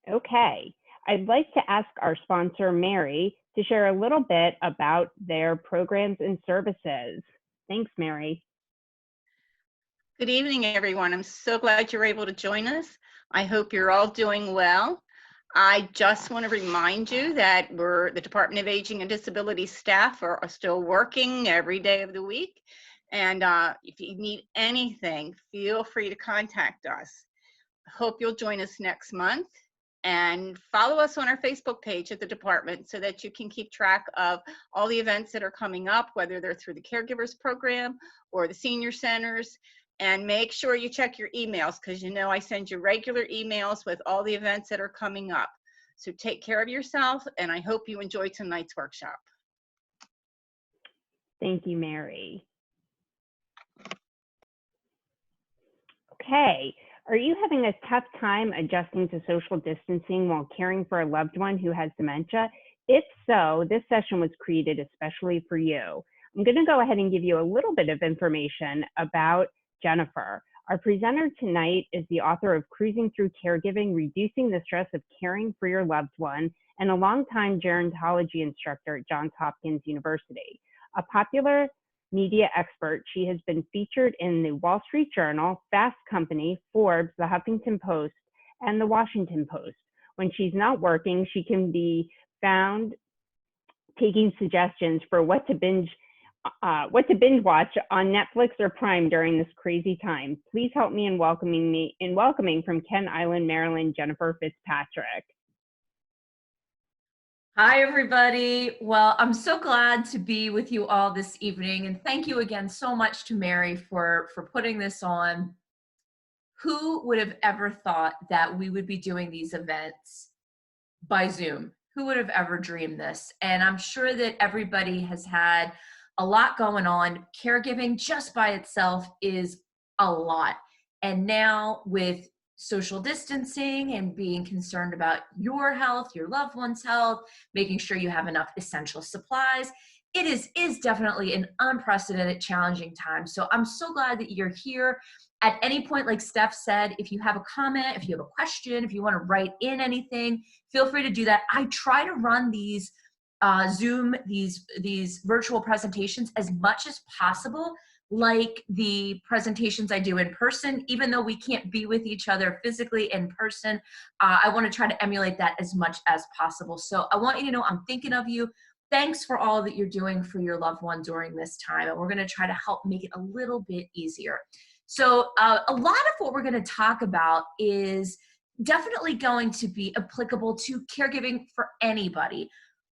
Okay, I'd like to ask our sponsor, Mary, to share a little bit about their programs and services. Thanks, Mary. Good evening, everyone. I'm so glad you're able to join us. I hope you're all doing well. I just want to remind you that the Department of Aging and Disability staff are still working every day of the week. And if you need anything, feel free to contact us. I hope you'll join us next month and follow us on our Facebook page at the department so that you can keep track of all the events that are coming up, whether they're through the caregivers program or the senior centers. And make sure you check your emails, because you know I send you regular emails with all the events that are coming up. So take care of yourself, and I hope you enjoy tonight's workshop. Thank you, Mary. Okay, are you having a tough time adjusting to social distancing while caring for a loved one who has dementia? If so, this session was created especially for you. I'm going to go ahead and give you a little bit of information about Jennifer. Our presenter tonight is the author of Cruising Through Caregiving, Reducing the Stress of Caring for Your Loved One, and a longtime gerontology instructor at Johns Hopkins University. A popular media expert, she has been featured in the Wall Street Journal, Fast Company, Forbes, the Huffington Post, and the Washington Post. When she's not working, she can be found taking suggestions for what to binge watch on Netflix or Prime during this crazy time. Please help me in welcoming from Kent Island, Maryland, Jennifer Fitzpatrick. Hi, everybody. Well, I'm so glad to be with you all this evening, and thank you again so much to Mary for putting this on. Who would have ever thought that we would be doing these events by Zoom? Who would have ever dreamed this? And I'm sure that everybody has had a lot going on. Caregiving just by itself is a lot. And now with social distancing and being concerned about your health, your loved one's health, making sure you have enough essential supplies, it is definitely an unprecedented, challenging time. So I'm so glad that you're here. At any point, like Steph said, if you have a comment, if you have a question, if you want to write in anything, feel free to do that. I try to run these Zoom, these virtual presentations as much as possible, like the presentations I do in person. Even though we can't be with each other physically in person, I want to try to emulate that as much as possible. So I want you to know I'm thinking of you. Thanks for all that you're doing for your loved one during this time. And we're going to try to help make it a little bit easier. So a lot of what we're going to talk about is definitely going to be applicable to caregiving for anybody.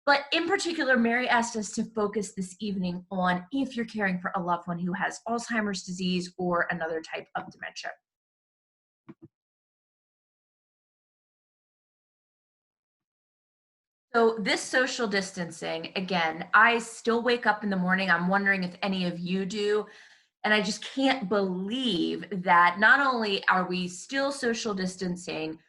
But in particular, Mary asked us to focus this evening on if you're caring for a loved one who has Alzheimer's disease or another type of dementia. So this social distancing, again, I still wake up in the morning. I'm wondering if any of you do. And I just can't believe that not only are we still social distancing,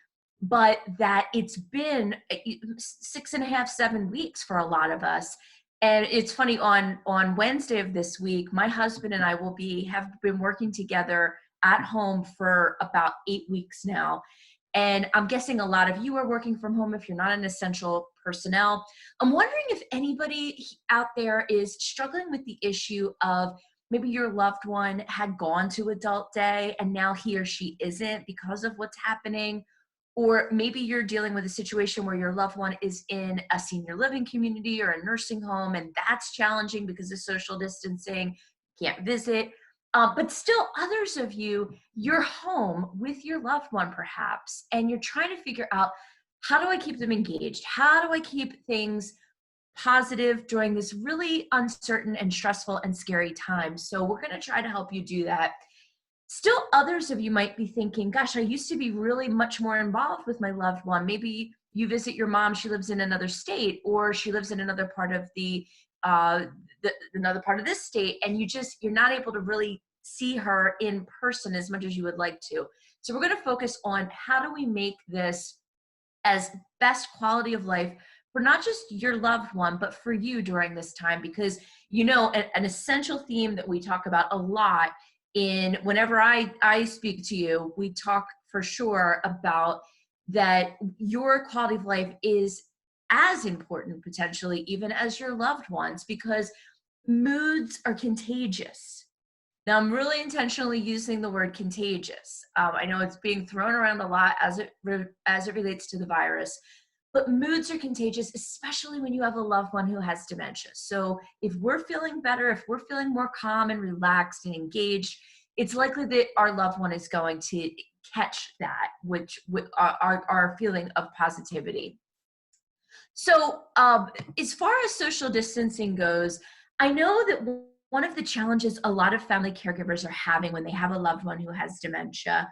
but that it's been 6.5, 7 weeks for a lot of us. And it's funny, on Wednesday of this week, my husband and I have been working together at home for about 8 weeks now. And I'm guessing a lot of you are working from home if you're not an essential personnel. I'm wondering if anybody out there is struggling with the issue of maybe your loved one had gone to adult day and now he or she isn't because of what's happening. Or maybe you're dealing with a situation where your loved one is in a senior living community or a nursing home, and that's challenging because of social distancing, can't visit. But still, others of you, you're home with your loved one perhaps, and you're trying to figure out, how do I keep them engaged? How do I keep things positive during this really uncertain and stressful and scary time? So we're going to try to help you do that. Still, others of you might be thinking, gosh, I used to be really much more involved with my loved one. Maybe you visit your mom, she lives in another state, or she lives in another part of another part of this state, and you're not able to really see her in person as much as you would like to. So we're going to focus on how do we make this as best quality of life for not just your loved one, but for you during this time, because an essential theme that we talk about a lot whenever I speak to you, we talk for sure about that your quality of life is as important potentially even as your loved ones, because moods are contagious. Now, I'm really intentionally using the word contagious. I know it's being thrown around a lot as it relates to the virus, but moods are contagious, especially when you have a loved one who has dementia. So if we're feeling better, if we're feeling more calm and relaxed and engaged, it's likely that our loved one is going to catch that, which our feeling of positivity. So as far as social distancing goes, I know that one of the challenges a lot of family caregivers are having when they have a loved one who has dementia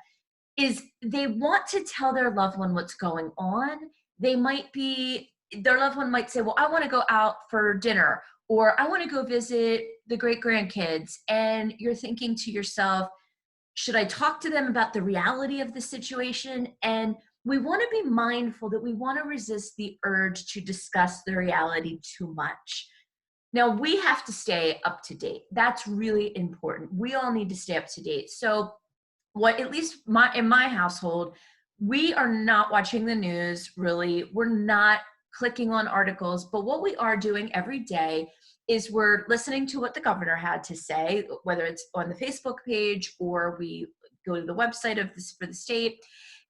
is they want to tell their loved one what's going on. Their loved one might say, well, I want to go out for dinner, or I want to go visit the great grandkids. And you're thinking to yourself, should I talk to them about the reality of the situation? And we want to be mindful that we want to resist the urge to discuss the reality too much. Now, we have to stay up to date. That's really important. We all need to stay up to date. So at least in my household, we are not watching the news, really. We're not clicking on articles, but what we are doing every day is we're listening to what the governor had to say, whether it's on the Facebook page or we go to the website for the state,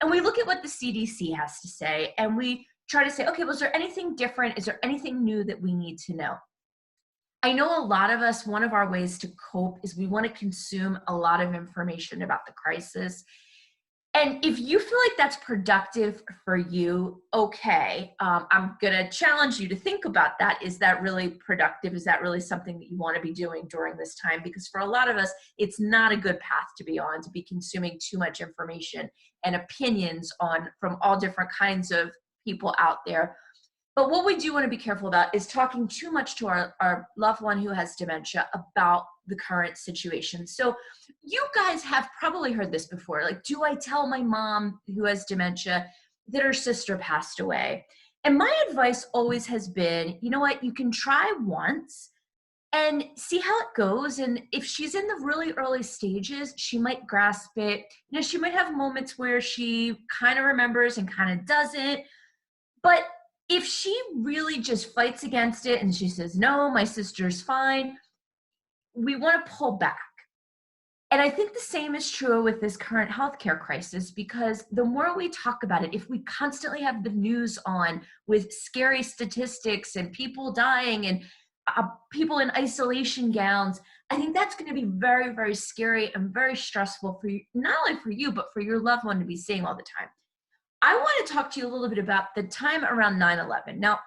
and we look at what the CDC has to say, and we try to say, okay, was there anything different? Is there anything new that we need to know? I know a lot of us, one of our ways to cope is we want to consume a lot of information about the crisis. And if you feel like that's productive for you, okay, I'm going to challenge you to think about that. Is that really productive? Is that really something that you want to be doing during this time? Because for a lot of us, it's not a good path to be on, to be consuming too much information and opinions from all different kinds of people out there. But what we do want to be careful about is talking too much to our loved one who has dementia about the current situation. So you guys have probably heard this before. Like, do I tell my mom who has dementia that her sister passed away? And my advice always has been, you know what, you can try once and see how it goes. And if she's in the really early stages, she might grasp it. You know, she might have moments where she kind of remembers and kind of doesn't. But if she really just fights against it and she says, no, my sister's fine, we want to pull back. And I think the same is true with this current healthcare crisis, because the more we talk about it, if we constantly have the news on with scary statistics and people dying and people in isolation gowns, I think that's going to be very, very scary and very stressful for you, not only for you, but for your loved one to be seeing all the time. I want to talk to you a little bit about the time around 9/11. Now,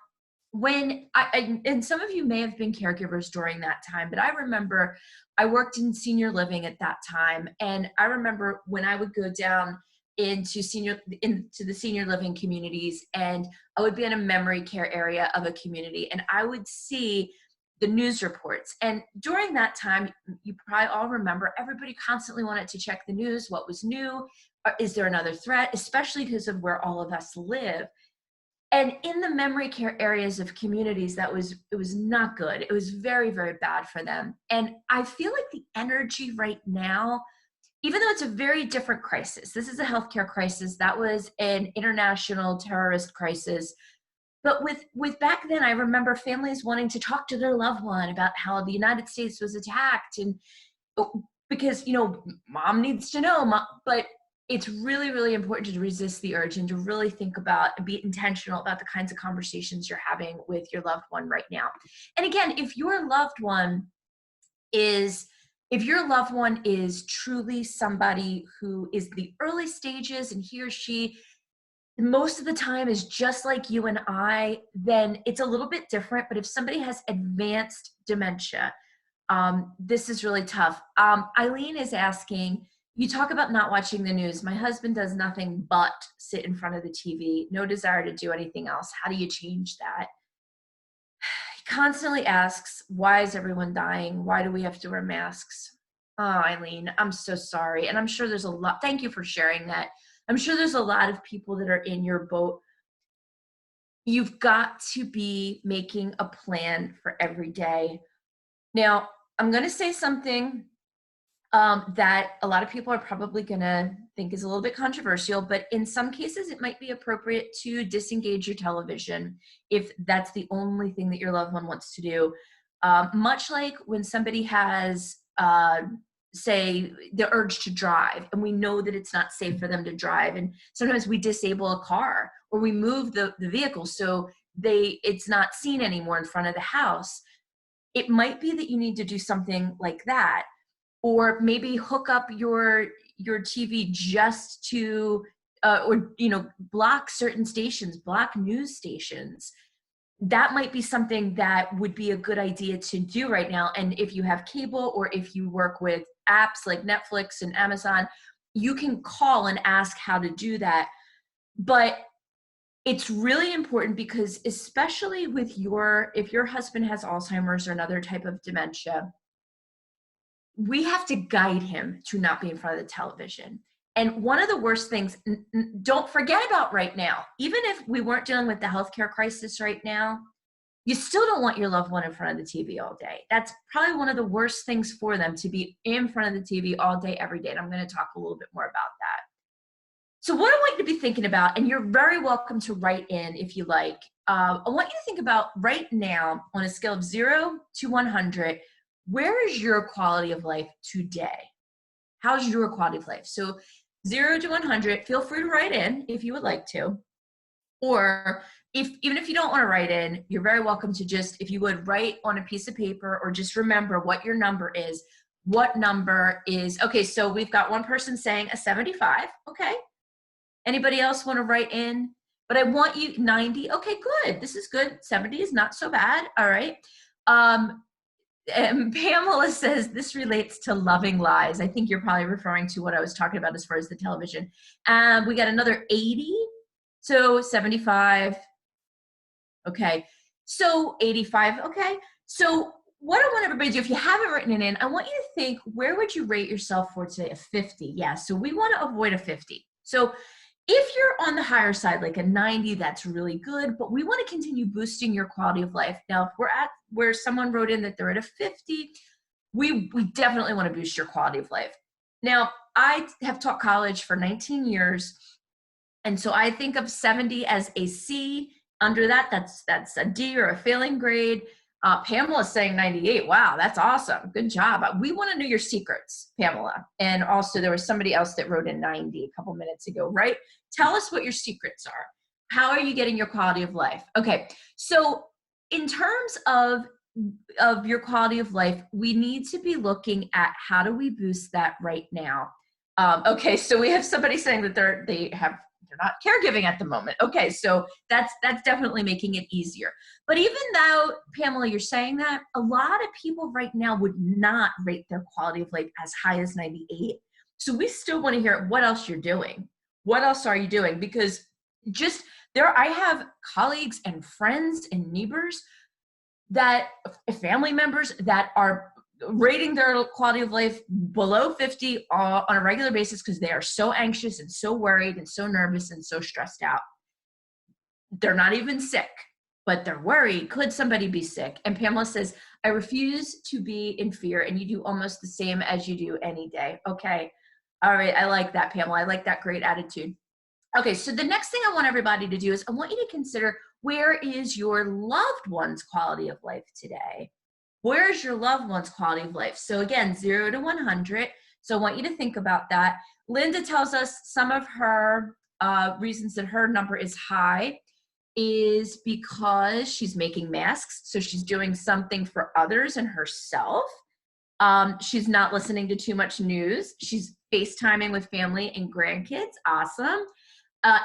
and some of you may have been caregivers during that time, but I remember I worked in senior living at that time. And I remember when I would go down into the senior living communities, and I would be in a memory care area of a community, and I would see the news reports. And during that time, you probably all remember, everybody constantly wanted to check the news, what was new, is there another threat, especially because of where all of us live. And in the memory care areas of communities, it was not good. It was very, very bad for them. And I feel like the energy right now, even though it's a very different crisis, this is a healthcare crisis, that was an international terrorist crisis. But with back then, I remember families wanting to talk to their loved one about how the United States was attacked, and because, you know, mom needs to know, but it's really, really important to resist the urge and to really think about and be intentional about the kinds of conversations you're having with your loved one right now. And again, if your loved one is truly somebody who is the early stages and he or she most of the time is just like you and I, then it's a little bit different. But if somebody has advanced dementia, this is really tough. Eileen is asking, you talk about not watching the news. My husband does nothing but sit in front of the TV, no desire to do anything else. How do you change that? He constantly asks, why is everyone dying? Why do we have to wear masks? Oh, Eileen, I'm so sorry. And I'm sure there's a lot, thank you for sharing that. I'm sure there's a lot of people that are in your boat. You've got to be making a plan for every day. Now, I'm going to say something that a lot of people are probably going to think is a little bit controversial, but in some cases it might be appropriate to disengage your television if that's the only thing that your loved one wants to do. Much like when somebody has, say, the urge to drive, and we know that it's not safe for them to drive, and sometimes we disable a car or we move the vehicle so it's not seen anymore in front of the house. It might be that you need to do something like that, or maybe hook up your TV just to, or block certain stations, block news stations. That might be something that would be a good idea to do right now. And if you have cable, or if you work with apps like Netflix and Amazon, you can call and ask how to do that. But it's really important because, especially with if your husband has Alzheimer's or another type of dementia, we have to guide him to not be in front of the television. And one of the worst things, don't forget about right now, even if we weren't dealing with the healthcare crisis right now, you still don't want your loved one in front of the TV all day. That's probably one of the worst things for them, to be in front of the TV all day, every day. And I'm going to talk a little bit more about that. So what I want you to be thinking about, and you're very welcome to write in if you like, I want you to think about right now, on a scale of 0 to 100, where is your quality of life today? How's your quality of life? So 0 to 100, feel free to write in if you would like to. Or even if you don't want to write in, you're very welcome to just, if you would, write on a piece of paper, or just remember what your number is. What number is, okay, so we've got one person saying a 75. Okay. Anybody else want to write in? But I want you, 90. Okay, good. This is good. 70 is not so bad. All right. And Pamela says this relates to loving lies. I think you're probably referring to what I was talking about as far as the television. We got another 80. So 75. Okay. So 85. Okay. So what I want everybody to do, if you haven't written it in, I want you to think, where would you rate yourself for today? A 50. Yeah. So we want to avoid a 50. So if you're on the higher side, like a 90, that's really good, but we want to continue boosting your quality of life. Now, if we're at where someone wrote in that they're at a 50, we definitely want to boost your quality of life. Now, I have taught college for 19 years, and so I think of 70 as a C. Under that, that's a D, or a failing grade. Pamela's saying 98. Wow, that's awesome. Good job. We want to know your secrets, Pamela. And also, there was somebody else that wrote in 90 a couple minutes ago, right? Tell us what your secrets are. How are you getting your quality of life? Okay, so in terms of your quality of life, we need to be looking at how do we boost that right now. Okay, so we have somebody saying that they're not caregiving at the moment. Okay, so that's definitely making it easier. But even though, Pamela, you're saying that, a lot of people right now would not rate their quality of life as high as 98. So we still want to hear what else you're doing. What else are you doing? Because I have colleagues and friends and neighbors, that family members that are rating their quality of life below 50 on a regular basis because they are so anxious and so worried and so nervous and so stressed out. They're not even sick, but they're worried. Could somebody be sick? And Pamela says, I refuse to be in fear, and you do almost the same as you do any day. Okay. All right. I like that, Pamela. I like that great attitude. Okay. So the next thing I want everybody to do is I want you to consider, where is your loved one's quality of life today? Where's your loved one's quality of life? So again, 0 to 100. So I want you to think about that. Linda tells us some of her reasons that her number is high is because she's making masks. So she's doing something for others and herself. She's not listening to too much news. She's FaceTiming with family and grandkids. Awesome.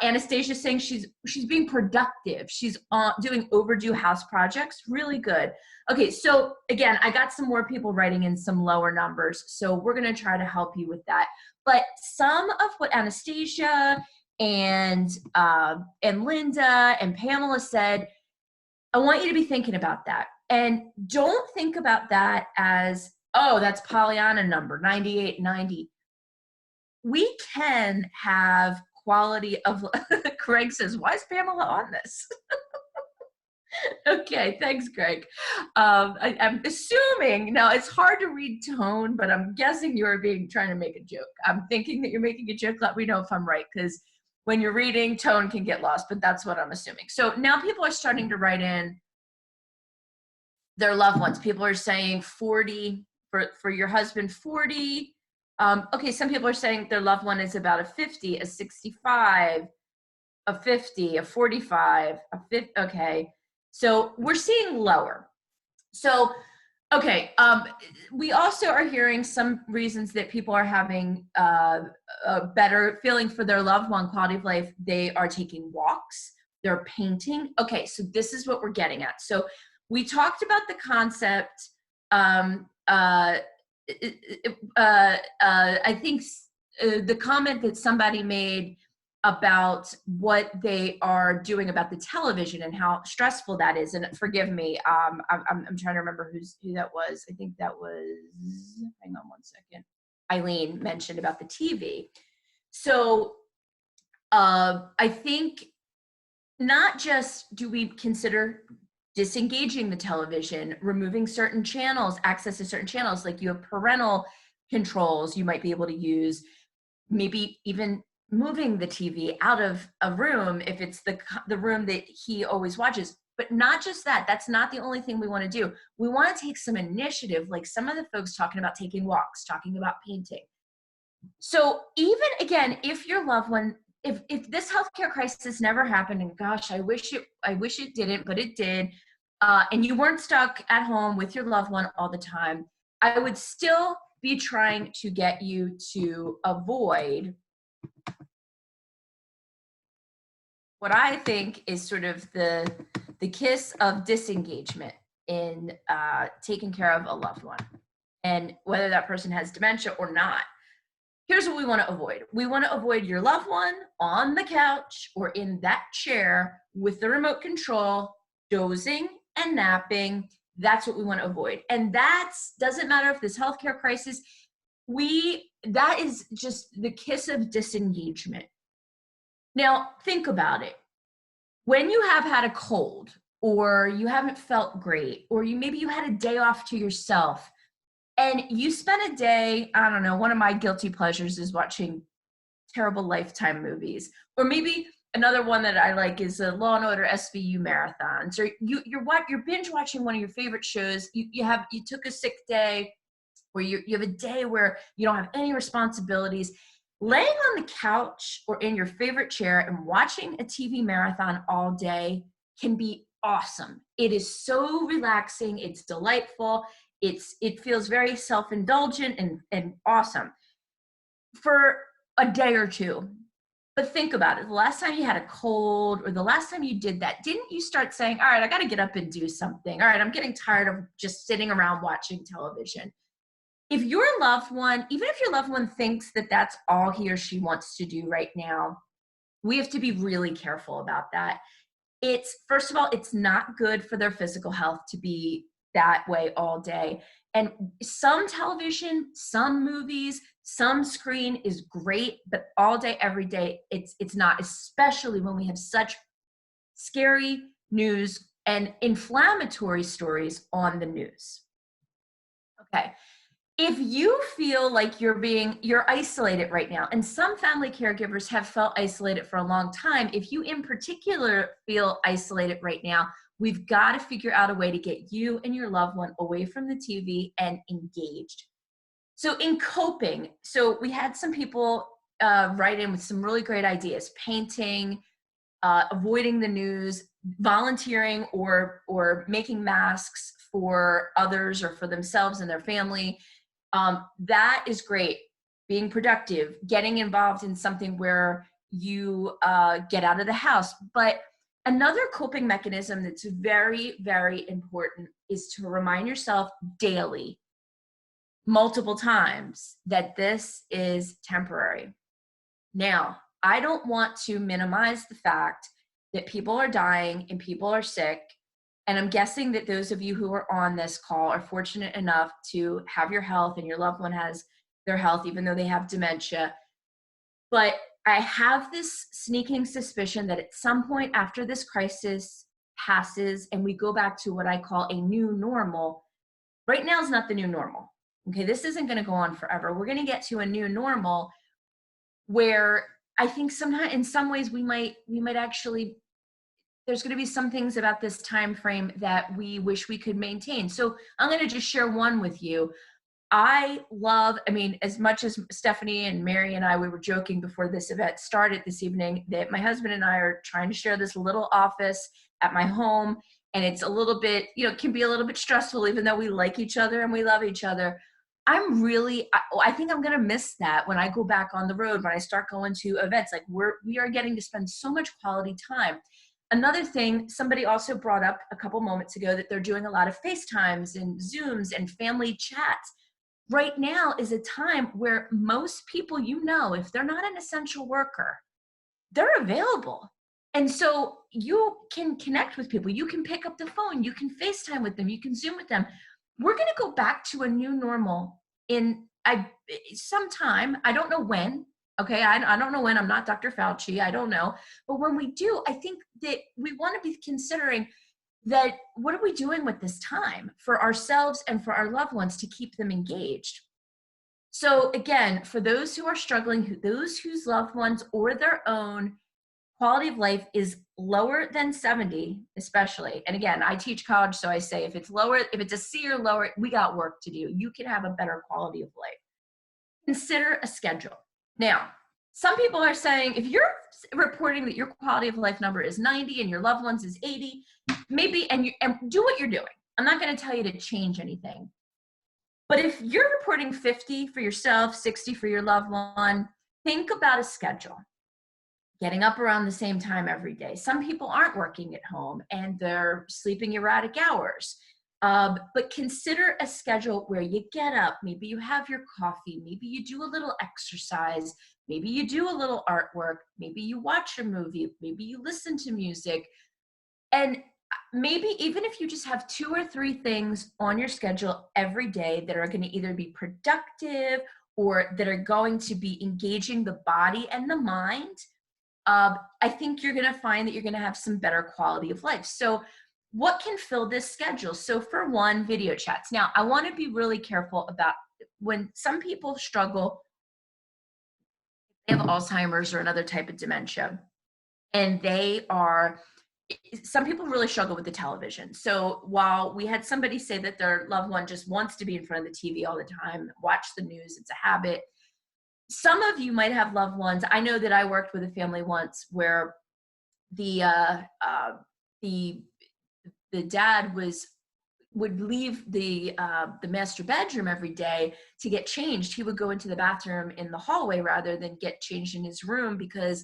Anastasia's saying she's being productive. She's doing overdue house projects. Really good. Okay, so again, I got some more people writing in some lower numbers, so we're going to try to help you with that. But some of what Anastasia and Linda and Pamela said, I want you to be thinking about that. And don't think about that as, oh, that's Pollyanna number, 98, 90. We can have quality of, Craig says, why is Pamela on this? Okay, thanks, Greg. I'm assuming, now it's hard to read tone, but I'm guessing you're trying to make a joke. I'm thinking that you're making a joke. Let me know if I'm right, because when you're reading, tone can get lost, but that's what I'm assuming. So now people are starting to write in their loved ones. People are saying 40, for your husband, 40. Okay, some people are saying their loved one is about a 50, a 65, a 50, a 45, a 50, okay. So we're seeing lower. So, okay, we also are hearing some reasons that people are having a better feeling for their loved one, quality of life. They are taking walks, they're painting. Okay, so this is what we're getting at. So we talked about the concept, I think the comment that somebody made about what they are doing about the television and how stressful that is. And forgive me, I'm trying to remember who that was. I think that was, hang on one second. Eileen mentioned about the TV. So I think not just do we consider disengaging the television, removing certain channels, access to certain channels, like you have parental controls you might be able to use, maybe even moving the TV out of a room if it's the room that he always watches. But not just that, that's not the only thing we want to do. We want to take some initiative, like some of the folks talking about taking walks, talking about painting. So even again, if your loved one, if this healthcare crisis never happened, and gosh, I wish it didn't, but it did, and you weren't stuck at home with your loved one all the time, I would still be trying to get you to avoid what I think is sort of the kiss of disengagement in taking care of a loved one, and whether that person has dementia or not. Here's what we want to avoid. We want to avoid your loved one on the couch or in that chair with the remote control, dozing and napping. That's what we want to avoid. And that doesn't matter if this healthcare crisis, that is just the kiss of disengagement. Now, think about it. When you have had a cold, or you haven't felt great, or maybe you had a day off to yourself, and you spent a day, I don't know, one of my guilty pleasures is watching terrible Lifetime movies. Or maybe another one that I like is a Law & Order SVU marathons. Or you're binge watching one of your favorite shows. You took a sick day, or you have a day where you don't have any responsibilities. Laying on the couch or in your favorite chair and watching a TV marathon all day can be awesome. It is so relaxing. It's delightful. It feels very self-indulgent and awesome for a day or two. But think about it. The last time you had a cold, or the last time you did that, didn't you start saying, all right, I got to get up and do something. All right, I'm getting tired of just sitting around watching television. If your loved one, even if your loved one thinks that that's all he or she wants to do right now, we have to be really careful about that. First of all, it's not good for their physical health to be that way all day. And some television, some movies, some screen is great, but all day, every day, it's not, especially when we have such scary news and inflammatory stories on the news. Okay. If you feel like you're isolated right now, and some family caregivers have felt isolated for a long time, if you in particular feel isolated right now, we've got to figure out a way to get you and your loved one away from the TV and engaged. So in coping, so we had some people write in with some really great ideas: painting, avoiding the news, volunteering, or making masks for others or for themselves and their family. That is great. Being productive, getting involved in something where you get out of the house. But another coping mechanism that's very, very important is to remind yourself daily, multiple times, that this is temporary. Now, I don't want to minimize the fact that people are dying and people are sick. And I'm guessing that those of you who are on this call are fortunate enough to have your health and your loved one has their health, even though they have dementia. But I have this sneaking suspicion that at some point after this crisis passes and we go back to what I call a new normal, right now is not the new normal. Okay, this isn't going to go on forever. We're going to get to a new normal where I think sometimes, in some ways, we might actually, there's going to be some things about this time frame that we wish we could maintain. So I'm going to just share one with you. I mean, as much as Stephanie and Mary and I, we were joking before this event started this evening that my husband and I are trying to share this little office at my home. And it's a little bit, it can be a little bit stressful, even though we like each other and we love each other. I think I'm going to miss that when I go back on the road, when I start going to events. Like we are getting to spend so much quality time. Another thing, somebody also brought up a couple moments ago that they're doing a lot of FaceTimes and Zooms and family chats. Right now is a time where most people, if they're not an essential worker, they're available. And so you can connect with people. You can pick up the phone. You can FaceTime with them. You can Zoom with them. We're going to go back to a new normal in sometime. I don't know when. Okay, I don't know when. I'm not Dr. Fauci. I don't know. But when we do, I think that we want to be considering that what are we doing with this time for ourselves and for our loved ones to keep them engaged? So again, for those who are struggling, those whose loved ones or their own quality of life is lower than 70, especially. And again, I teach college, so I say if it's a C or lower, we got work to do. You can have a better quality of life. Consider a schedule. Now, some people are saying if you're reporting that your quality of life number is 90 and your loved ones is 80, maybe, and do what you're doing. I'm not going to tell you to change anything. But if you're reporting 50 for yourself, 60 for your loved one, think about a schedule. Getting up around the same time every day. Some people aren't working at home and they're sleeping erratic hours. But consider a schedule where you get up, maybe you have your coffee, maybe you do a little exercise, maybe you do a little artwork, maybe you watch a movie, maybe you listen to music. And maybe even if you just have 2 or 3 things on your schedule every day that are going to either be productive or that are going to be engaging the body and the mind, I think you're going to find that you're going to have some better quality of life. So what can fill this schedule? So for one, video chats. Now, I want to be really careful about when some people struggle, they have Alzheimer's or another type of dementia, and some people really struggle with the television. So while we had somebody say that their loved one just wants to be in front of the TV all the time, watch the news, it's a habit. Some of you might have loved ones. I know that I worked with a family once where the dad would leave the master bedroom every day to get changed. He would go into the bathroom in the hallway rather than get changed in his room because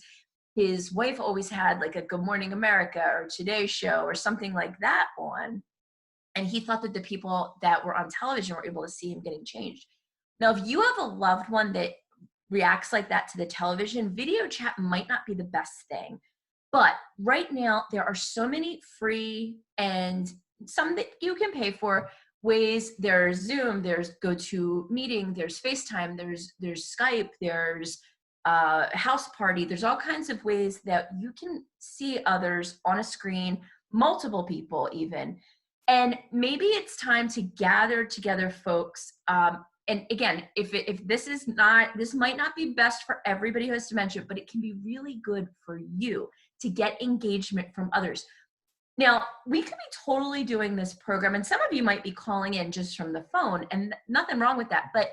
his wife always had like a Good Morning America or Today Show or something like that on. And he thought that the people that were on television were able to see him getting changed. Now, if you have a loved one that reacts like that to the television, video chat might not be the best thing. But right now, there are so many free and some that you can pay for ways. There's Zoom, there's GoToMeeting, there's FaceTime, there's Skype, there's House Party. There's all kinds of ways that you can see others on a screen, multiple people even. And maybe it's time to gather together folks. And again, if this might not be best for everybody who has dementia, but it can be really good for you to get engagement from others. Now, we could be totally doing this program, and some of you might be calling in just from the phone, and nothing wrong with that. But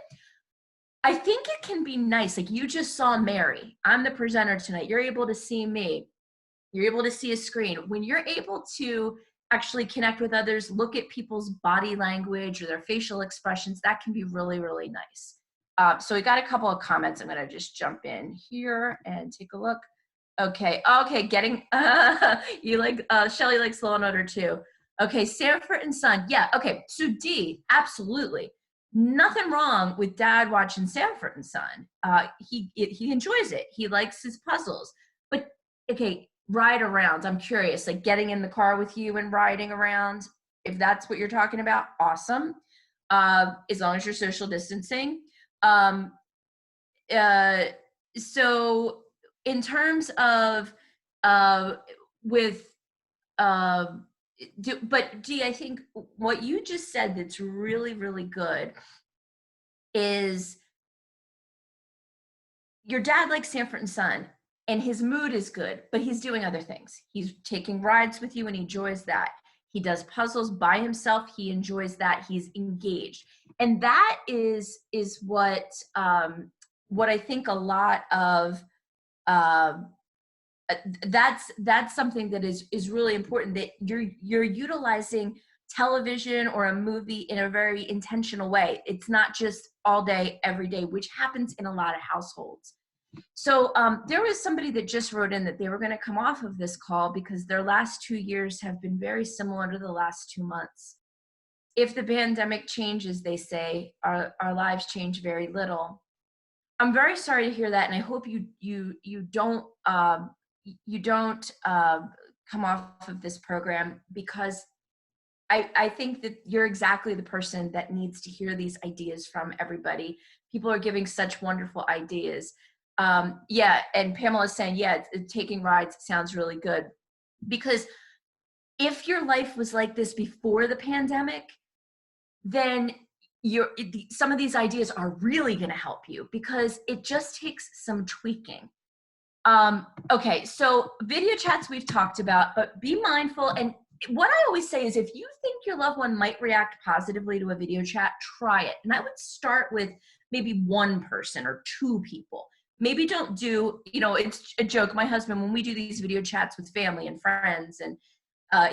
I think it can be nice. Like you just saw Mary. I'm the presenter tonight. You're able to see me. You're able to see a screen. When you're able to actually connect with others, look at people's body language or their facial expressions, that can be really, really nice. So we got a couple of comments. I'm going to just jump in here and take a look. Okay, getting, you like, Shelly likes Law and Order too. Okay, Sanford and Son. Yeah, okay, so D, absolutely. Nothing wrong with dad watching Sanford and Son. He enjoys it. He likes his puzzles. But, okay, ride around. I'm curious, like getting in the car with you and riding around, if that's what you're talking about, awesome. As long as you're social distancing. So in terms of with But Dee, I think what you just said that's really, really good is your dad likes Sanford and Son and his mood is good, but he's doing other things. He's taking rides with you and he enjoys that. He does puzzles by himself. He enjoys that. He's engaged. And that is what I think a lot of that's something that is really important, that you're utilizing television or a movie in a very intentional way. It's not just all day, every day, which happens in a lot of households. So there was somebody that just wrote in that they were going to come off of this call because their last 2 years have been very similar to the last 2 months. If the pandemic changes, they say, our lives change very little. I'm very sorry to hear that, and I hope you don't come off of this program, because I think that you're exactly the person that needs to hear these ideas from everybody. People are giving such wonderful ideas. Yeah, and Pamela's saying, yeah, taking rides sounds really good. Because if your life was like this before the pandemic, then some of these ideas are really going to help you, because it just takes some tweaking. Okay, so video chats we've talked about, but be mindful. And what I always say is, if you think your loved one might react positively to a video chat, try it. And I would start with maybe one person or two people. Maybe don't do, it's a joke. My husband, when we do these video chats with family and friends, and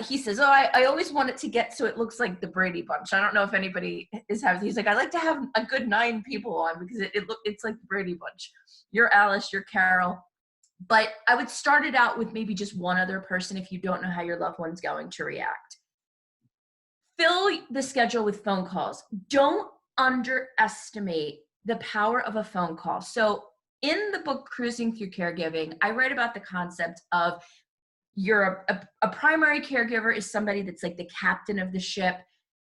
he says, I always want it to get so it looks like the Brady Bunch. I don't know if anybody is having, he's like, I like to have a good 9 people on, because it's like the Brady Bunch. You're Alice, you're Carol. But I would start it out with maybe just one other person if you don't know how your loved one's going to react. Fill the schedule with phone calls. Don't underestimate the power of a phone call. So in the book, Cruising Through Caregiving, I write about the concept of you're a primary caregiver is somebody that's like the captain of the ship.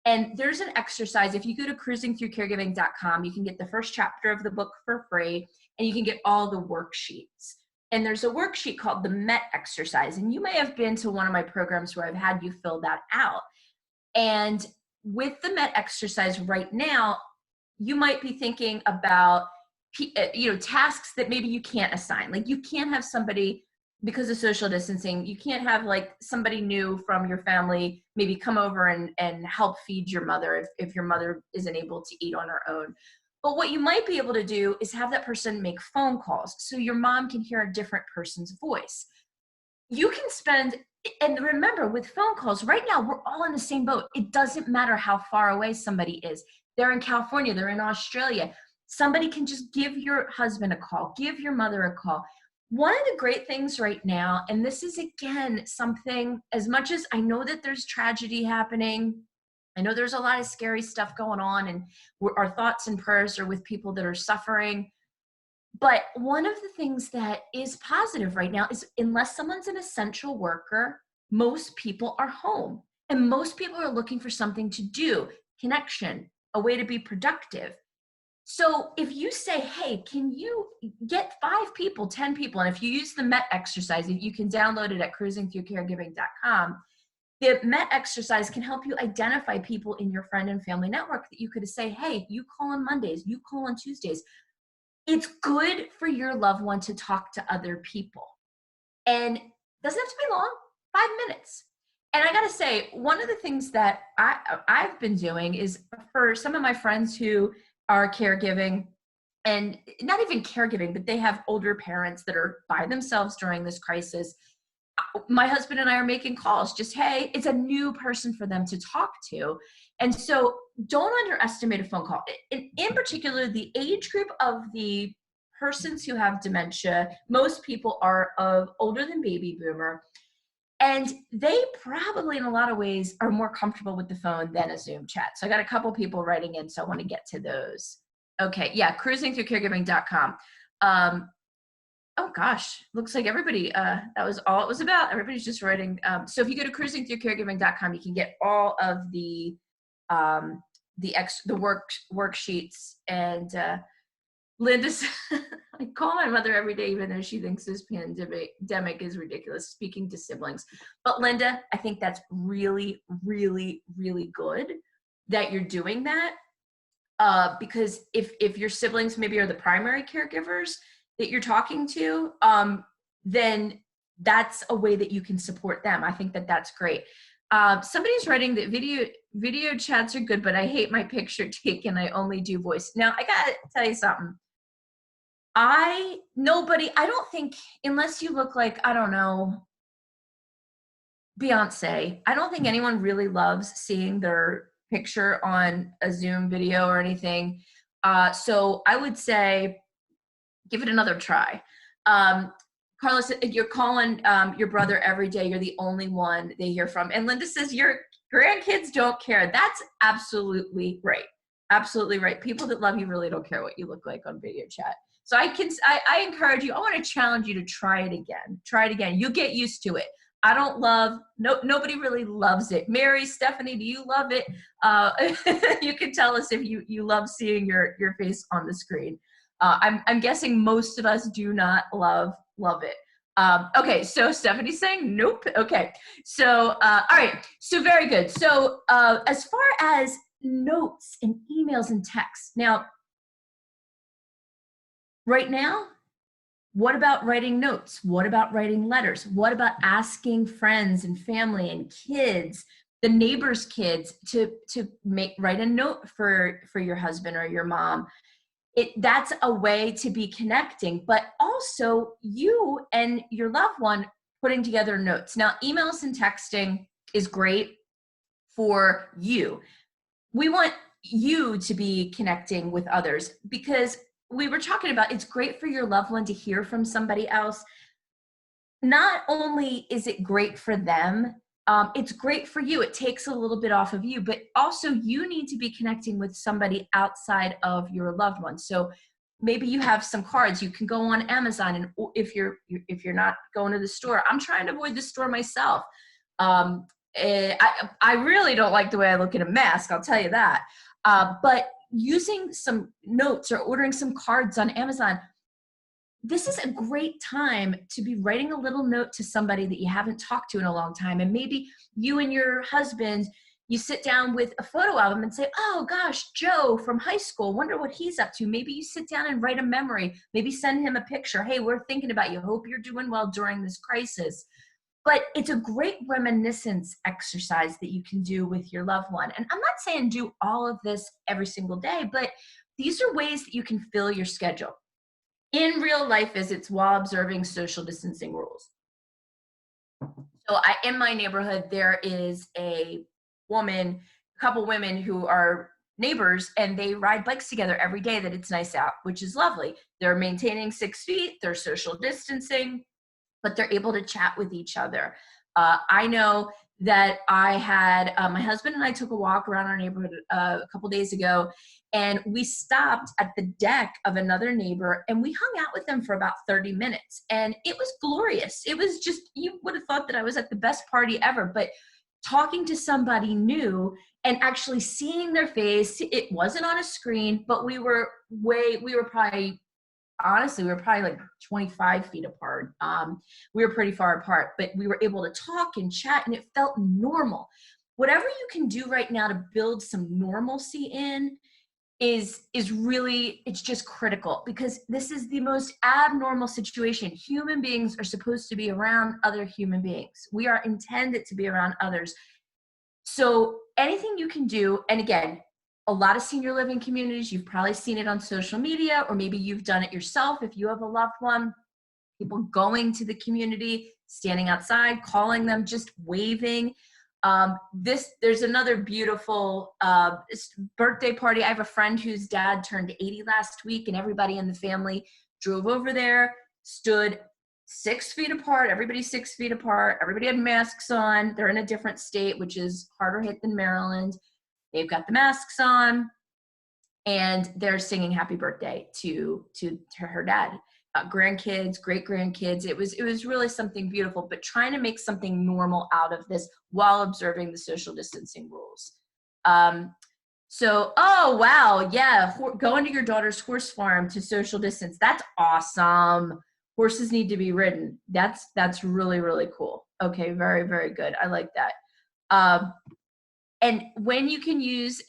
And there's an exercise. If you go to cruisingthroughcaregiving.com, you can get the first chapter of the book for free, and you can get all the worksheets. And there's a worksheet called the MET exercise. And you may have been to one of my programs where I've had you fill that out. And with the MET exercise right now, you might be thinking about, tasks that maybe you can't assign. Like, you can't have somebody, because of social distancing, you can't have like somebody new from your family maybe come over and help feed your mother if your mother isn't able to eat on her own. But what you might be able to do is have that person make phone calls so your mom can hear a different person's voice. You can spend, and remember, with phone calls, right now, we're all in the same boat. It doesn't matter how far away somebody is. They're in California, they're in Australia. Somebody can just give your husband a call, give your mother a call. One of the great things right now, and this is again something, as much as I know that there's tragedy happening, I know there's a lot of scary stuff going on, and our thoughts and prayers are with people that are suffering. But one of the things that is positive right now is, unless someone's an essential worker, most people are home. And most people are looking for something to do, connection, a way to be productive. So if you say, hey, can you get 5 people, 10 people, and if you use the MET exercise, you can download it at cruisingthroughcaregiving.com. The MET exercise can help you identify people in your friend and family network that you could say, hey, you call on Mondays, you call on Tuesdays. It's good for your loved one to talk to other people. And it doesn't have to be long, 5 minutes. And I got to say, one of the things that I've been doing is, for some of my friends who are caregiving, and not even caregiving, but they have older parents that are by themselves during this crisis, my husband and I are making calls, just, hey, it's a new person for them to talk to. And so don't underestimate a phone call. In particular, the age group of the persons who have dementia, most people are older than baby boomer. And they probably, in a lot of ways, are more comfortable with the phone than a Zoom chat. So I got a couple people writing in, so I want to get to those. Okay, yeah, cruisingthroughcaregiving.com. Oh gosh, looks like everybody, that was all it was about. Everybody's just writing. So if you go to cruisingthroughcaregiving.com, you can get all of the worksheets. And Linda I call my mother every day, even though she thinks this pandemic is ridiculous, speaking to siblings. But Linda, I think that's really, really, really good that you're doing that. Because if your siblings maybe are the primary caregivers that you're talking to, then that's a way that you can support them. I think that that's great. Somebody's writing that video chats are good, but I hate my picture taken. I only do voice. Now, I gotta tell you something. I don't think, unless you look like, I don't know, Beyonce, I don't think anyone really loves seeing their picture on a Zoom video or anything. So I would say, give it another try. Carlos, you're calling your brother every day. You're the only one they hear from. And Linda says your grandkids don't care. That's absolutely right. Absolutely right. People that love you really don't care what you look like on video chat. So I encourage you, I want to challenge you to try it again. Try it again. You'll get used to it. Nobody really loves it. Mary, Stephanie, do you love it? You can tell us if you love seeing your face on the screen. I'm guessing most of us do not love it. Okay, so Stephanie's saying nope. Okay, so all right, so very good. So as far as notes and emails and texts, now, right now, what about writing notes? What about writing letters? What about asking friends and family and kids, the neighbors' kids, to write a note for your husband or your mom? That's a way to be connecting, but also you and your loved one putting together notes. Now, emails and texting is great for you. We want you to be connecting with others, because we were talking about, it's great for your loved one to hear from somebody else. Not only is it great for them, it's great for you. It takes a little bit off of you, but also you need to be connecting with somebody outside of your loved one. So maybe you have some cards. You can go on Amazon, and if you're not going to the store, I'm trying to avoid the store myself. I really don't like the way I look in a mask, I'll tell you that. But using some notes or ordering some cards on Amazon, this is a great time to be writing a little note to somebody that you haven't talked to in a long time. And maybe you and your husband, you sit down with a photo album and say, oh gosh, Joe from high school, wonder what he's up to. Maybe you sit down and write a memory, maybe send him a picture. Hey, we're thinking about you. Hope you're doing well during this crisis. But it's a great reminiscence exercise that you can do with your loved one. And I'm not saying do all of this every single day, but these are ways that you can fill your schedule in real life visits while observing social distancing rules. So in my neighborhood, there is a couple women who are neighbors, and they ride bikes together every day that it's nice out, which is lovely. They're maintaining 6 feet, they're social distancing, but they're able to chat with each other. I know that I had, my husband and I took a walk around our neighborhood a couple days ago, and we stopped at the deck of another neighbor, and we hung out with them for about 30 minutes. And it was glorious. It was just, you would have thought that I was at the best party ever, but talking to somebody new and actually seeing their face, it wasn't on a screen, but we were probably like 25 feet apart. We were pretty far apart, but we were able to talk and chat, and it felt normal. Whatever you can do right now to build some normalcy in is really, it's just critical, because this is the most abnormal situation. Human beings are supposed to be around other human beings. We are intended to be around others. So anything you can do, and again, a lot of senior living communities, you've probably seen it on social media, or maybe you've done it yourself if you have a loved one, people going to the community, standing outside, calling them, just waving. There's another beautiful birthday party. I have a friend whose dad turned 80 last week, and everybody in the family drove over there, stood 6 feet apart, everybody's 6 feet apart, everybody had masks on. They're in a different state, which is harder hit than Maryland. They've got the masks on, and they're singing happy birthday to her dad. Grandkids, great grandkids. It was really something beautiful, but trying to make something normal out of this while observing the social distancing rules. So, oh, wow. Yeah. Going to your daughter's horse farm to social distance. That's awesome. Horses need to be ridden. That's really, really cool. Okay. Very, very good. I like that. And when you can use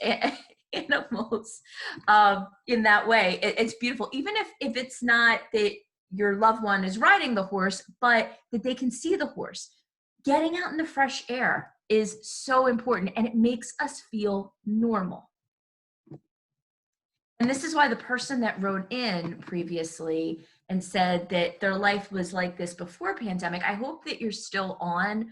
animals in that way, it's beautiful. Even if it's not that your loved one is riding the horse, but that they can see the horse. Getting out in the fresh air is so important, and it makes us feel normal. And this is why the person that wrote in previously and said that their life was like this before pandemic, I hope that you're still on,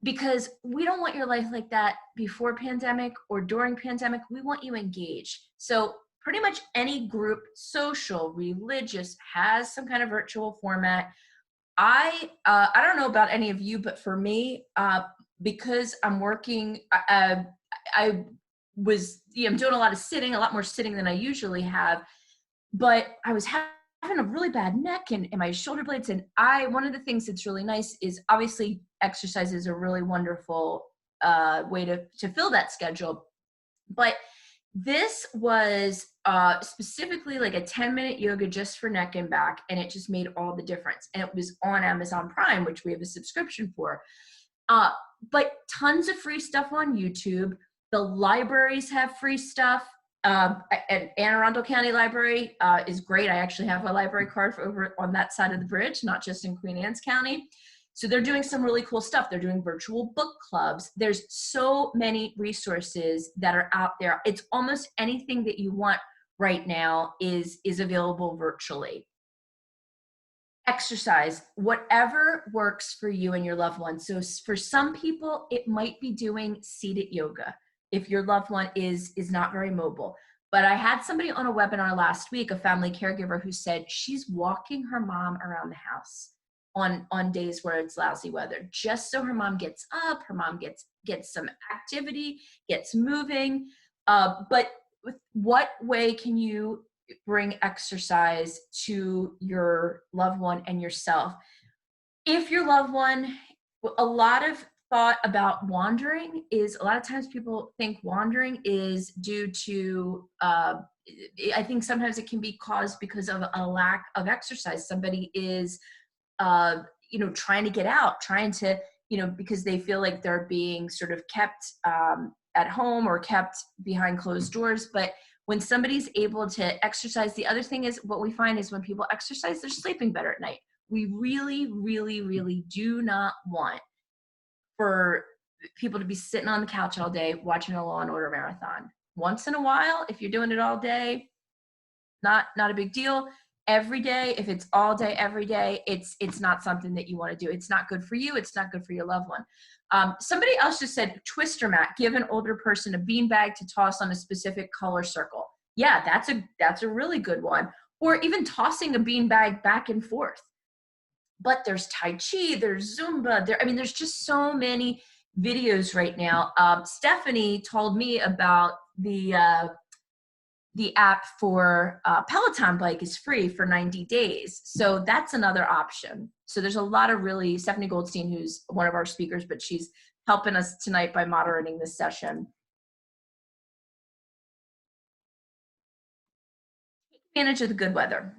because we don't want your life like that before pandemic or during pandemic. We want you engaged. So pretty much any group, social, religious, has some kind of virtual format. I don't know about any of you, but for me, because I'm working, I was, I'm doing a lot of sitting, a lot more sitting than I usually have, but I was having a really bad neck and my shoulder blades. And one of the things that's really nice is, obviously exercise is a really wonderful way to fill that schedule. But this was specifically like a 10-minute yoga just for neck and back, and it just made all the difference. And it was on Amazon Prime, which we have a subscription for. But tons of free stuff on YouTube. The libraries have free stuff. And Anne Arundel County Library is great. I actually have a library card for over on that side of the bridge, not just in Queen Anne's County. So they're doing some really cool stuff. They're doing virtual book clubs. There's so many resources that are out there. It's almost anything that you want right now is available virtually. Exercise, whatever works for you and your loved one. So for some people, it might be doing seated yoga if your loved one is not very mobile. But I had somebody on a webinar last week, a family caregiver, who said she's walking her mom around the house on days where it's lousy weather, just so her mom gets up, her mom gets some activity, gets moving. But what way can you bring exercise to your loved one and yourself? If your loved one, a lot of thought about wandering is, a lot of times people think wandering is due to, I think sometimes it can be caused because of a lack of exercise. Somebody is, trying to get out, trying to, because they feel like they're being sort of kept at home or kept behind closed doors. But when somebody's able to exercise, the other thing is, what we find is when people exercise, they're sleeping better at night. We really, really, really do not want for people to be sitting on the couch all day watching a Law and Order marathon. Once in a while, if you're doing it all day, not a big deal. Every day, if it's all day, every day, it's not something that you want to do. It's not good for you. It's not good for your loved one. Somebody else just said, twister mat, give an older person a beanbag to toss on a specific color circle. Yeah, that's a really good one. Or even tossing a beanbag back and forth. But there's Tai Chi, there's Zumba, there's just so many videos right now. Stephanie told me about the app for Peloton bike is free for 90 days. So that's another option. So there's a lot of really, Stephanie Goldstein, who's one of our speakers, but she's helping us tonight by moderating this session. Take advantage of the good weather.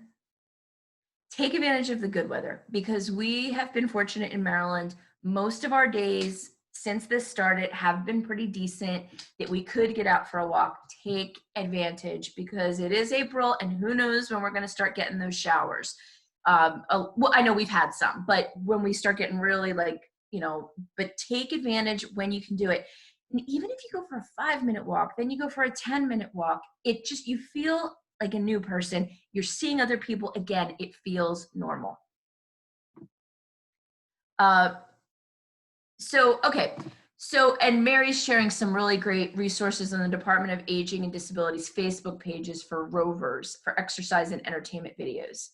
Take advantage of the good weather, because we have been fortunate in Maryland. Most of our days since this started have been pretty decent, that we could get out for a walk. Take advantage, because it is April and who knows when we're going to start getting those showers. Well, I know we've had some, but when we start getting really but take advantage when you can do it. And even if you go for a 5-minute walk, then you go for a 10-minute walk, you feel like a new person. You're seeing other people again. It feels normal. And Mary's sharing some really great resources on the Department of Aging and Disabilities Facebook pages for rovers for exercise and entertainment videos.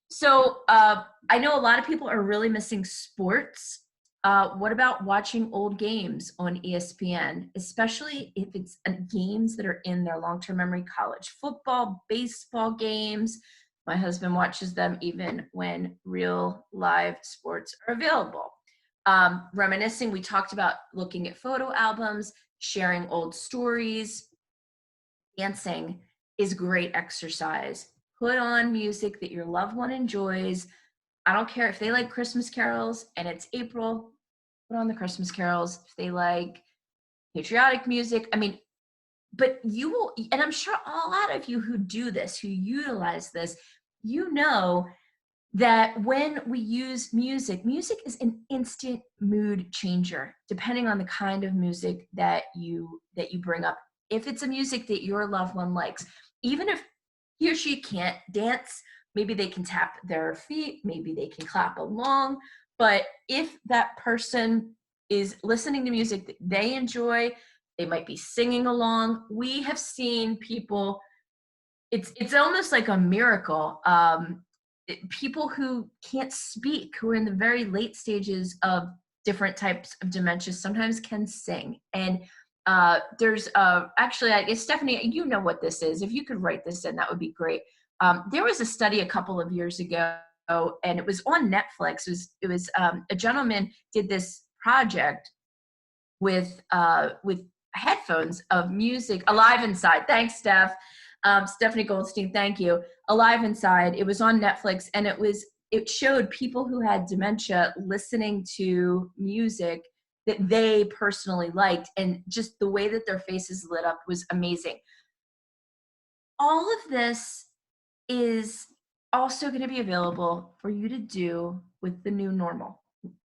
So I know a lot of people are really missing sports. What about watching old games on ESPN, especially if it's games that are in their long-term memory? College football, baseball games. My husband watches them even when real live sports are available. Reminiscing, we talked about looking at photo albums, sharing old stories. dancing is great exercise. Put on music that your loved one enjoys. I don't care if they like Christmas carols and it's April, put on the Christmas carols. If they like patriotic music, I mean, but you will, and I'm sure a lot of you who do this, who utilize this, you know that when we use music, music is an instant mood changer, depending on the kind of music that you bring up. If it's a music that your loved one likes, even if he or she can't dance, maybe they can tap their feet, maybe they can clap along. But if that person is listening to music that they enjoy, they might be singing along. We have seen people, it's almost like a miracle. People who can't speak, who are in the very late stages of different types of dementia, sometimes can sing. And there's actually, I guess, Stephanie, you know what this is. If you could write this in, that would be great. There was a study a couple of years ago, and it was on Netflix. It was a gentleman did this project with headphones of music, Alive Inside. Thanks, Steph. Stephanie Goldstein, thank you. Alive Inside. It was on Netflix, and it showed people who had dementia listening to music that they personally liked, and just the way that their faces lit up was amazing. All of this is also going to be available for you to do with the new normal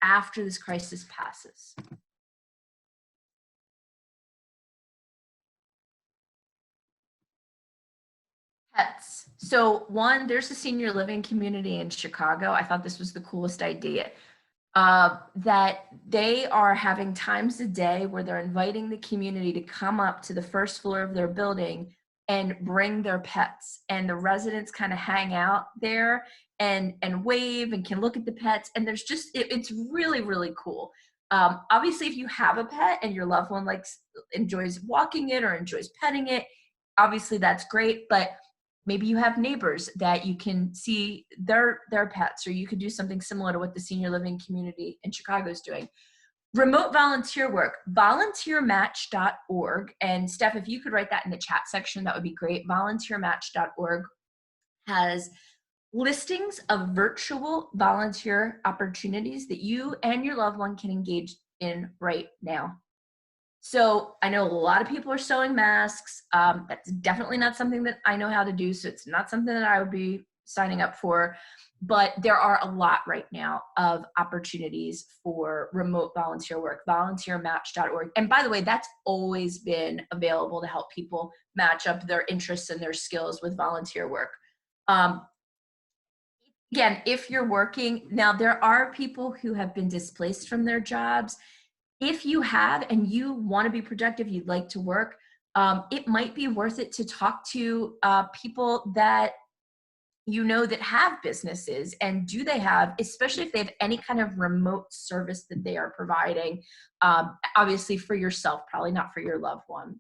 after this crisis passes. Pets. So one, there's a senior living community in Chicago. I thought this was the coolest idea. That they are having times a day where they're inviting the community to come up to the first floor of their building and bring their pets. And the residents kind of hang out there and wave and can look at the pets. And there's just, it's really, really cool. Obviously, if you have a pet and your loved one enjoys walking it or enjoys petting it, obviously that's great. But maybe you have neighbors that you can see their pets, or you could do something similar to what the senior living community in Chicago is doing. Remote volunteer work, volunteermatch.org. And Steph, if you could write that in the chat section, that would be great. Volunteermatch.org has listings of virtual volunteer opportunities that you and your loved one can engage in right now. So I know a lot of people are sewing masks. That's definitely not something that I know how to do. So it's not something that I would be signing up for. But there are a lot right now of opportunities for remote volunteer work, volunteermatch.org. And by the way, that's always been available to help people match up their interests and their skills with volunteer work. Again, if you're working, now there are people who have been displaced from their jobs. If you have and you want to be productive, you'd like to work, it might be worth it to talk to people that you know that have businesses, and do they have, especially if they have any kind of remote service that they are providing, obviously for yourself, probably not for your loved one.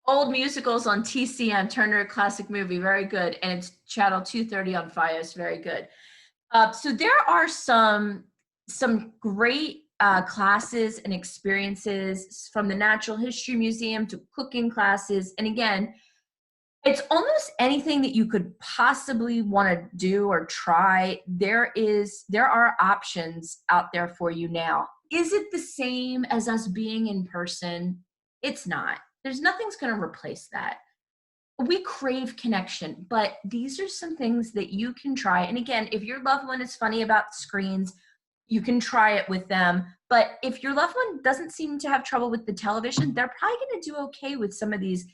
Old musicals on TCM, Turner Classic Movie, very good. And it's channel 230 on Fios, very good. So there are some great classes and experiences, from the Natural History Museum to cooking classes. And again, it's almost anything that you could possibly want to do or try. There are options out there for you now. Is it the same as us being in person? It's not. There's nothing's going to replace that. We crave connection, but these are some things that you can try. And again, if your loved one is funny about screens, you can try it with them. But if your loved one doesn't seem to have trouble with the television, they're probably going to do okay with some of these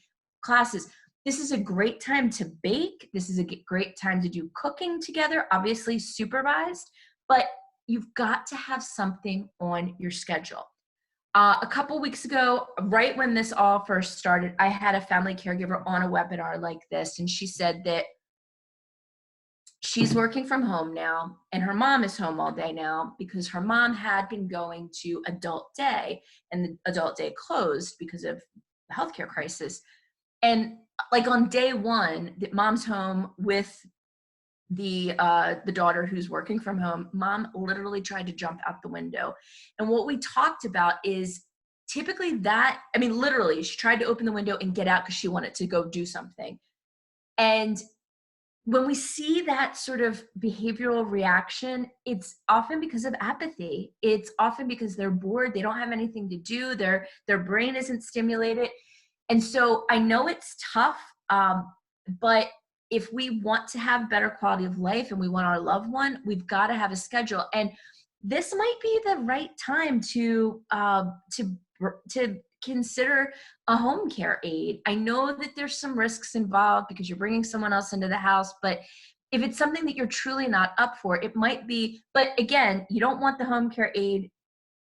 classes. This is a great time to bake. This is a great time to do cooking together, obviously supervised, but you've got to have something on your schedule. A couple weeks ago, right when this all first started, I had a family caregiver on a webinar like this, and she said that she's working from home now, and her mom is home all day now because her mom had been going to adult day, and the adult day closed because of the healthcare crisis. And like on day one, that mom's home with the daughter who's working from home, mom literally tried to jump out the window. And what we talked about is typically that, I mean, literally she tried to open the window and get out because she wanted to go do something. And when we see that sort of behavioral reaction, it's often because of apathy. It's often because they're bored. They don't have anything to do. Their brain isn't stimulated. And so I know it's tough, but if we want to have better quality of life and we want our loved one, we've got to have a schedule. And this might be the right time to consider a home care aide. I know that there's some risks involved because you're bringing someone else into the house, but if it's something that you're truly not up for, it might be, but again, you don't want the home care aide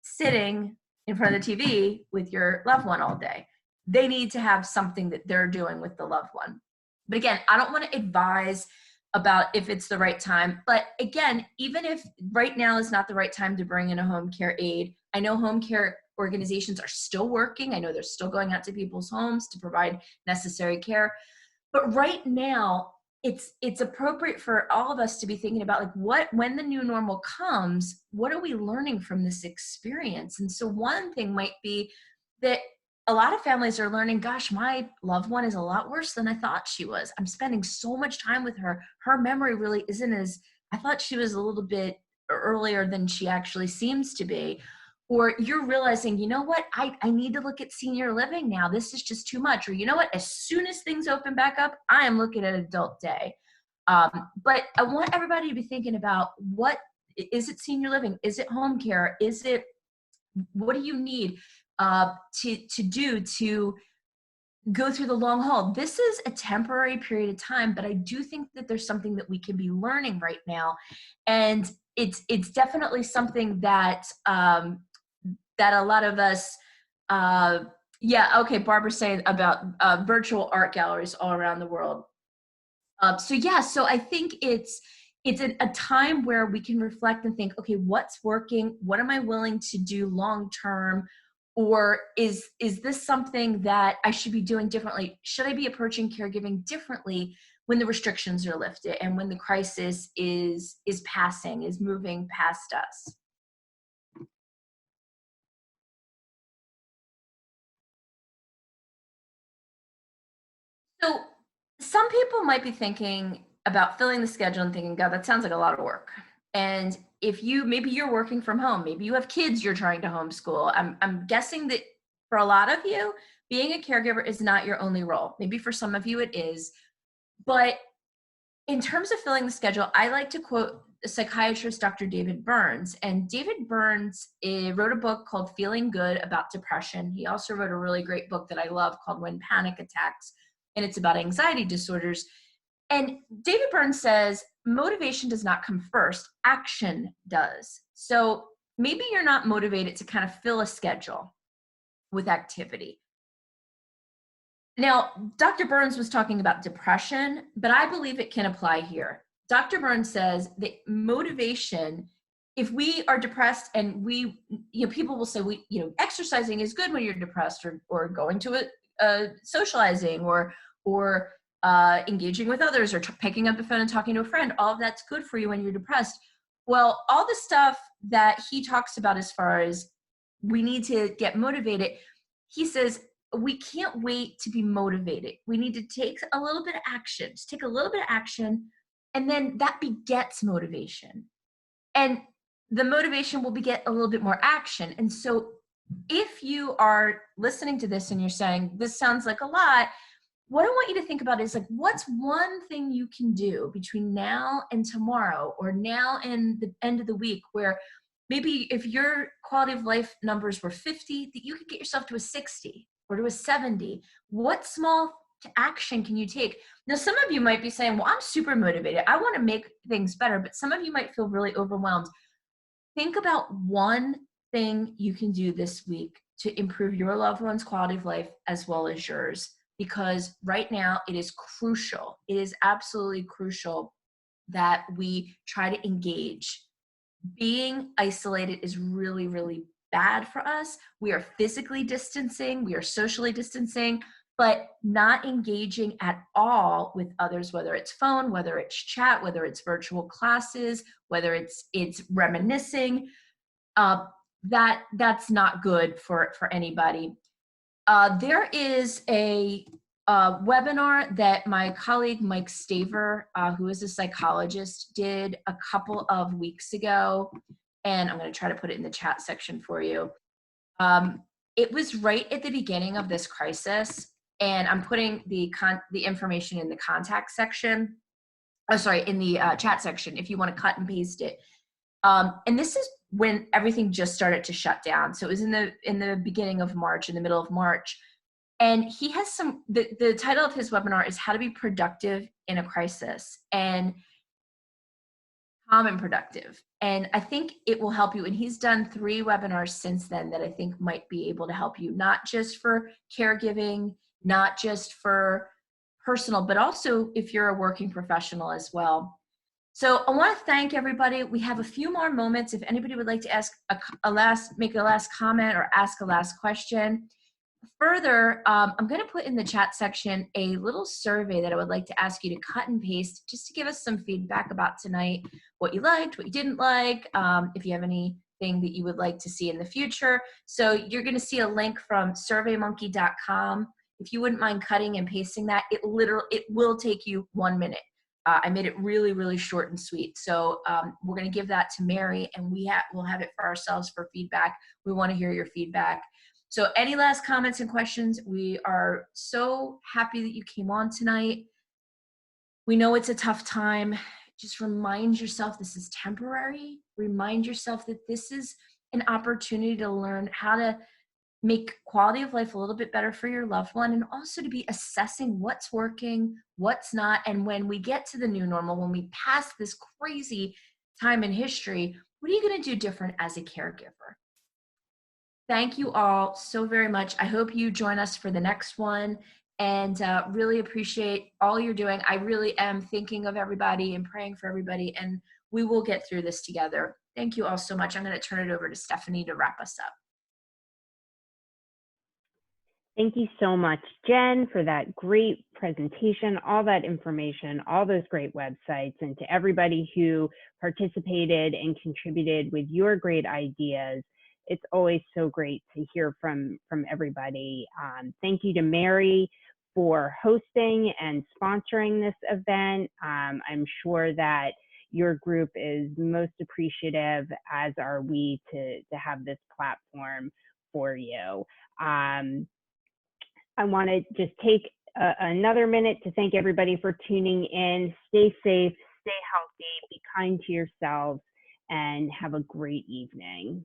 sitting in front of the TV with your loved one all day. They need to have something that they're doing with the loved one. But again, I don't want to advise about if it's the right time. But again, even if right now is not the right time to bring in a home care aide, I know home care organizations are still working. I know they're still going out to people's homes to provide necessary care. But right now, it's appropriate for all of us to be thinking about like when the new normal comes, what are we learning from this experience? And so one thing might be that a lot of families are learning, gosh, my loved one is a lot worse than I thought she was. I'm spending so much time with her. Her memory really isn't as, I thought she was a little bit earlier than she actually seems to be. Or you're realizing, you know what, I need to look at senior living now. This is just too much. Or you know what, as soon as things open back up, I am looking at adult day. But I want everybody to be thinking about what, is it senior living? Is it home care? Is it, what do you need to do to go through the long haul? This is a temporary period of time, but I do think that there's something that we can be learning right now. And it's definitely something that, that a lot of us, yeah, okay, Barbara's saying about virtual art galleries all around the world. So I think it's a time where we can reflect and think, okay, what's working? What am I willing to do long term? Or is this something that I should be doing differently? Should I be approaching caregiving differently when the restrictions are lifted and when the crisis is passing, is moving past us? So some people might be thinking about filling the schedule and thinking, God, that sounds like a lot of work. And if maybe you're working from home, maybe you have kids you're trying to homeschool. I'm guessing that for a lot of you, being a caregiver is not your only role. Maybe for some of you it is. But in terms of filling the schedule, I like to quote psychiatrist Dr. David Burns. And David Burns wrote a book called Feeling Good about depression. He also wrote a really great book that I love called When Panic Attacks, and it's about anxiety disorders. And David Burns says, motivation does not come first, action does. So maybe you're not motivated to kind of fill a schedule with activity. Now, Dr. Burns was talking about depression, but I believe it can apply here. Dr. Burns says that motivation, if we are depressed and people will say, exercising is good when you're depressed, or going to socializing, or engaging with others, or picking up the phone and talking to a friend, all of that's good for you when you're depressed. Well, all the stuff that he talks about as far as we need to get motivated, he says, we can't wait to be motivated. We need to take a little bit of action, just take a little bit of action, and then that begets motivation. And the motivation will beget a little bit more action. And so if you are listening to this and you're saying, this sounds like a lot, what I want you to think about is what's one thing you can do between now and tomorrow, or now and the end of the week, where maybe if your quality of life numbers were 50, that you could get yourself to a 60 or to a 70. What small action can you take? Now, some of you might be saying, well, I'm super motivated. I want to make things better, but some of you might feel really overwhelmed. Think about one thing you can do this week to improve your loved one's quality of life as well as yours. Because right now it is crucial. It is absolutely crucial that we try to engage. Being isolated is really, really bad for us. We are physically distancing, we are socially distancing, but not engaging at all with others, whether it's phone, whether it's chat, whether it's virtual classes, whether it's reminiscing, that's not good for anybody. There is a webinar that my colleague Mike Staver, who is a psychologist, did a couple of weeks ago, and I'm going to try to put it in the chat section for you. It was right at the beginning of this crisis, and I'm putting the information in the contact section. Oh, sorry, in the chat section if you want to cut and paste it. And this is when everything just started to shut down. So it was in the beginning of March, in the middle of March. And he has the title of his webinar is How to Be Productive in a Crisis, and calm and productive. And I think it will help you. And he's done 3 webinars since then that I think might be able to help you, not just for caregiving, not just for personal, but also if you're a working professional as well. So I want to thank everybody. We have a few more moments. If anybody would like to ask make a last comment or ask a last question. Further, I'm going to put in the chat section a little survey that I would like to ask you to cut and paste just to give us some feedback about tonight, what you liked, what you didn't like, if you have anything that you would like to see in the future. So you're going to see a link from surveymonkey.com. If you wouldn't mind cutting and pasting that, it will take you 1 minute. I made it really, really short and sweet. So we're going to give that to Mary, and we'll have it for ourselves for feedback. We want to hear your feedback. So any last comments and questions? We are so happy that you came on tonight. We know it's a tough time. Just remind yourself this is temporary. Remind yourself that this is an opportunity to learn how to make quality of life a little bit better for your loved one, and also to be assessing what's working, what's not. And when we get to the new normal, when we pass this crazy time in history, what are you going to do different as a caregiver? Thank you all so very much. I hope you join us for the next one, and really appreciate all you're doing. I really am thinking of everybody and praying for everybody, and we will get through this together. Thank you all so much. I'm going to turn it over to Stephanie to wrap us up. Thank you so much, Jen, for that great presentation, all that information, all those great websites, and to everybody who participated and contributed with your great ideas. It's always so great to hear from everybody. Thank you to Mary for hosting and sponsoring this event. I'm sure that your group is most appreciative, as are we, to have this platform for you. I want to just take another minute to thank everybody for tuning in. Stay safe, stay healthy, be kind to yourselves, and have a great evening.